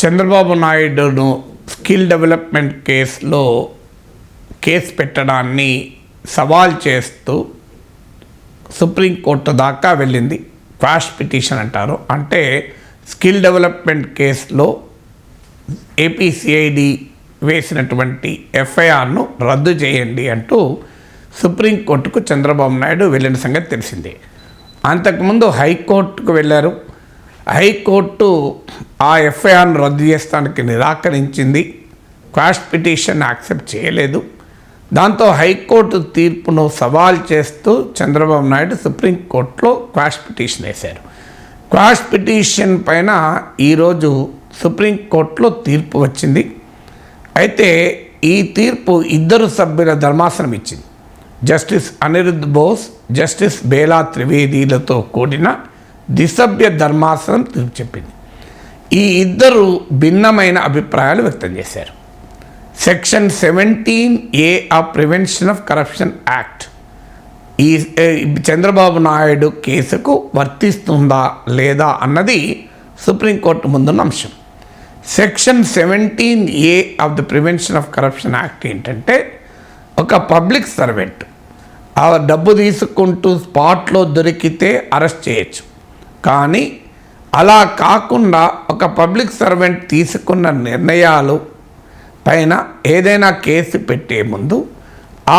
Chandrababu నాయుడును skill development కేసులో case పెట్టడాన్ని సవాల్ చేస్తూ సుప్రీంకోర్టు దాకా వెళ్ళింది. క్వాష్ పిటిషన్ అంటారు. అంటే స్కిల్ డెవలప్మెంట్ కేసులో ఏపీసీఐడి వేసినటువంటి ఎఫ్ఐఆర్ను రద్దు చేయండి అంటూ సుప్రీంకోర్టుకు చంద్రబాబు నాయుడు వెళ్ళిన సంగతి తెలిసిందే. అంతకుముందు హైకోర్టుకు వెళ్ళారు. హైకోర్టు ఆ ఎఫ్ఐఆర్ను రద్దు చేస్తానికి నిరాకరించింది. క్వాష్ పిటిషన్ యాక్సెప్ట్ చేయలేదు. దాంతో హైకోర్టు తీర్పును సవాల్ చేస్తూ చంద్రబాబు నాయుడు సుప్రీంకోర్టులో క్వాష్ పిటిషన్ వేశారు. క్వాష్ పిటిషన్ పైన ఈరోజు సుప్రీంకోర్టులో తీర్పు వచ్చింది. అయితే ఈ తీర్పు ఇద్దరు సభ్యుల ధర్మాసనం ఇచ్చింది. జస్టిస్ అనిరుద్ధ్ బోస్, జస్టిస్ బేలా త్రివేదీలతో కూడిన ద్విసభ్య ధర్మాసనం తీర్పు చెప్పింది. ఈ ఇద్దరు భిన్నమైన అభిప్రాయాలు వ్యక్తం చేశారు. Section 17A of prevention of corruption act ఈ చంద్రబాబు నాయుడు కేసుకు వర్తిస్తుందా లేదా అన్నది సుప్రీంకోర్టు ముందున్న అంశం. Section 17A of the prevention of corruption act ఏంటంటే, ఒక పబ్లిక్ సర్వెంట్ ఆ డబ్బు తీసుకుంటూ స్పాట్లో దొరికితే అరెస్ట్ చేయొచ్చు. కానీ అలా కాకుండా ఒక పబ్లిక్ సర్వెంట్ తీసుకున్న నిర్ణయాలు పైన ఏదైనా కేసు పెట్టే ముందు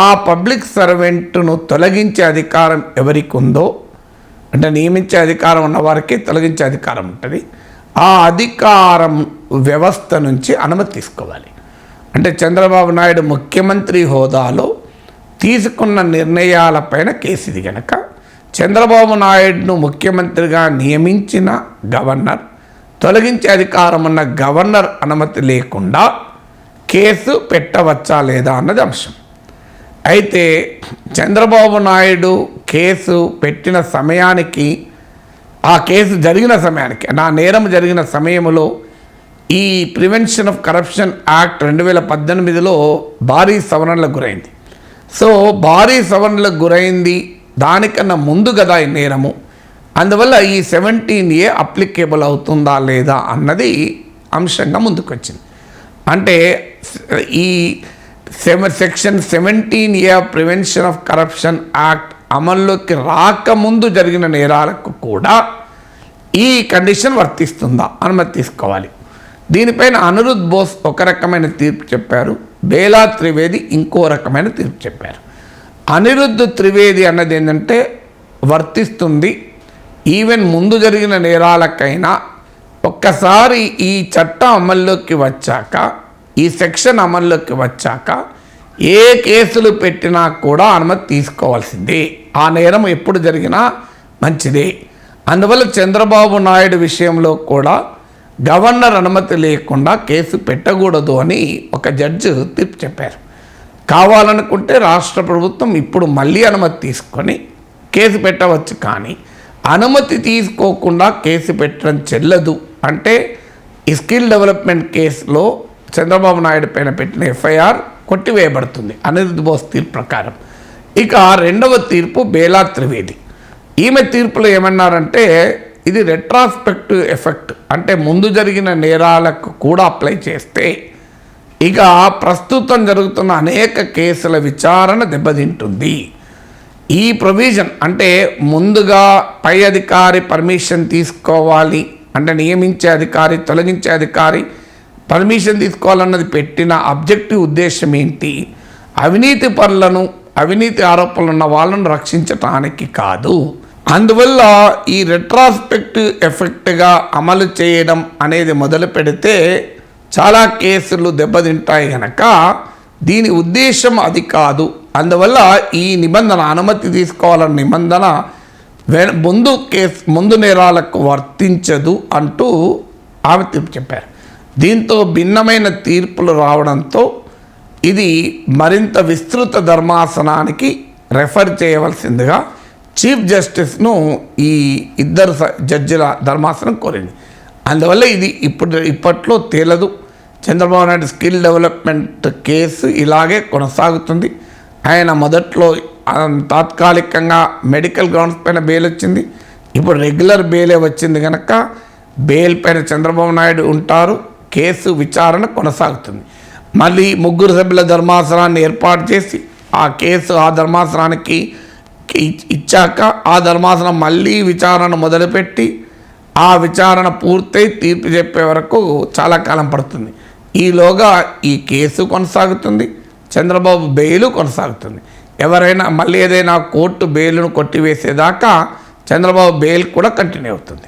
ఆ పబ్లిక్ సర్వెంట్ను తొలగించే అధికారం ఎవరికి ఉందో, అంటే నియమించే అధికారం ఉన్నవారికి తొలగించే అధికారం ఉంటుంది. ఆ అధికారం వ్యవస్థ నుంచి అనుమతి తీసుకోవాలి. అంటే చంద్రబాబు నాయుడు ముఖ్యమంత్రి హోదాలో తీసుకున్న నిర్ణయాలపైన కేసు ఇది కనుక చంద్రబాబు నాయుడును ముఖ్యమంత్రిగా నియమించిన గవర్నర్, తొలగించే అధికారం ఉన్న గవర్నర్ అనుమతి లేకుండా కేసు పెట్టవచ్చా లేదా అన్నది అంశం. అయితే చంద్రబాబు నాయుడు కేసు పెట్టిన సమయానికి, ఆ కేసు జరిగిన సమయానికి, నా నేరం జరిగిన సమయంలో ఈ ప్రివెన్షన్ ఆఫ్ కరప్షన్ యాక్ట్ 2018లో భారీ సవరణలకు గురైంది. సో భారీ సవరణలకు గురైంది దానికన్నా ముందు కదా ఈ నేరము. అందువల్ల ఈ 17A అప్లికేబుల్ అవుతుందా లేదా అన్నది అంశంగా ముందుకొచ్చింది. అంటే ఈ section 17A of prevention of corruption act అమల్లోకి రాకముందు జరిగిన నేరాలకు కూడా ఈ కండిషన్ వర్తిస్తుందా, అనుమతి తీసుకోవాలి. దీనిపైన అనిరుద్ధ్ బోస్ ఒక రకమైన తీర్పు చెప్పారు, బేలా త్రివేది ఇంకో రకమైన తీర్పు చెప్పారు. అనిరుద్ధ్ త్రివేది అన్నది ఏంటంటే వర్తిస్తుంది. ఈవెన్ ముందు జరిగిన నేరాలకైనా ఒక్కసారి ఈ చట్టం అమల్లోకి వచ్చాక, ఈ సెక్షన్ అమల్లోకి వచ్చాక ఏ కేసులు పెట్టినా కూడా అనుమతి తీసుకోవాల్సిందే. ఆ నేరం ఎప్పుడు జరిగినా మంచిదే. అందువల్ల చంద్రబాబు నాయుడు విషయంలో కూడా గవర్నర్ అనుమతి లేకుండా కేసు పెట్టకూడదు అని ఒక జడ్జి తీర్పు చెప్పారు. కావాలనుకుంటే రాష్ట్ర ప్రభుత్వం ఇప్పుడు మళ్ళీ అనుమతి తీసుకొని కేసు పెట్టవచ్చు, కానీ అనుమతి తీసుకోకుండా కేసు పెట్టడం చెల్లదు. అంటే ఈ స్కిల్ డెవలప్మెంట్ కేసులో చంద్రబాబు నాయుడు పైన పెట్టిన ఎఫ్ఐఆర్ కొట్టివేయబడుతుంది అనిరుద్ధ్ బోస్ తీర్పు ప్రకారం. ఇక రెండవ తీర్పు బేలా త్రివేది. ఈమె తీర్పులో ఏమన్నారంటే, ఇది రెట్రాస్పెక్టివ్ ఎఫెక్ట్, అంటే ముందు జరిగిన నేరాలకు కూడా అప్లై చేస్తే ఇక ప్రస్తుతం జరుగుతున్న అనేక కేసుల విచారణ దెబ్బతింటుంది. ఈ ప్రొవిజన్ అంటే ముందుగా పై అధికారి పర్మిషన్ తీసుకోవాలి, అంటే నియమించే అధికారి, తొలగించే అధికారి పర్మిషన్ తీసుకోవాలన్నది పెట్టిన ఆబ్జెక్టివ్ ఉద్దేశం ఏంటి? అవినీతి పరులను, అవినీతి ఆరోపణలు ఉన్న వాళ్ళను రక్షించటానికి కాదు. అందువల్ల ఈ రెట్రాస్పెక్టివ్ ఎఫెక్ట్గా అమలు చేయడం అనేది మొదలు పెడితే చాలా కేసులు దెబ్బతింటాయి కనుక దీని ఉద్దేశం అది కాదు. అందువల్ల ఈ నిబంధన, అనుమతి తీసుకోవాలన్న నిబంధన ముందు నేరాలకు వర్తించదు అంటూ ఆమె తీర్పు చెప్పారు. దీంతో భిన్నమైన తీర్పులు రావడంతో ఇది మరింత విస్తృత ధర్మాసనానికి రెఫర్ చేయవలసిందిగా చీఫ్ జస్టిస్ను ఈ ఇద్దరు జడ్జిల ధర్మాసనం కోరింది. అందువల్ల ఇది ఇప్పట్లో తేలదు. Chandrababu Naidu skill development case ఇలాగే కొనసాగుతుంది. ఆయన మొదట్లో తాత్కాలికంగా మెడికల్ గ్రౌండ్స్ పైన బెయిల్ వచ్చింది, ఇప్పుడు రెగ్యులర్ బెయిలే వచ్చింది కనుక బెయిల్ పైన చంద్రబాబు నాయుడు ఉంటారు. కేసు విచారణ కొనసాగుతుంది. మళ్ళీ 3 సభ్యుల ధర్మాసనాన్ని ఏర్పాటు చేసి ఆ కేసు ఆ ధర్మాసనానికి ఇచ్చాక ఆ ధర్మాసనం మళ్ళీ విచారణ మొదలుపెట్టి ఆ విచారణ పూర్తయి తీర్పు చెప్పే వరకు చాలా కాలం పడుతుంది. ఈలోగా ఈ కేసు కొనసాగుతుంది, చంద్రబాబు బెయిలు కొనసాగుతుంది. ఎవరైనా మళ్ళీ ఏదైనా కోర్టు బెయిల్ను కొట్టివేసేదాకా చంద్రబాబు బెయిల్ కూడా కంటిన్యూ అవుతుంది.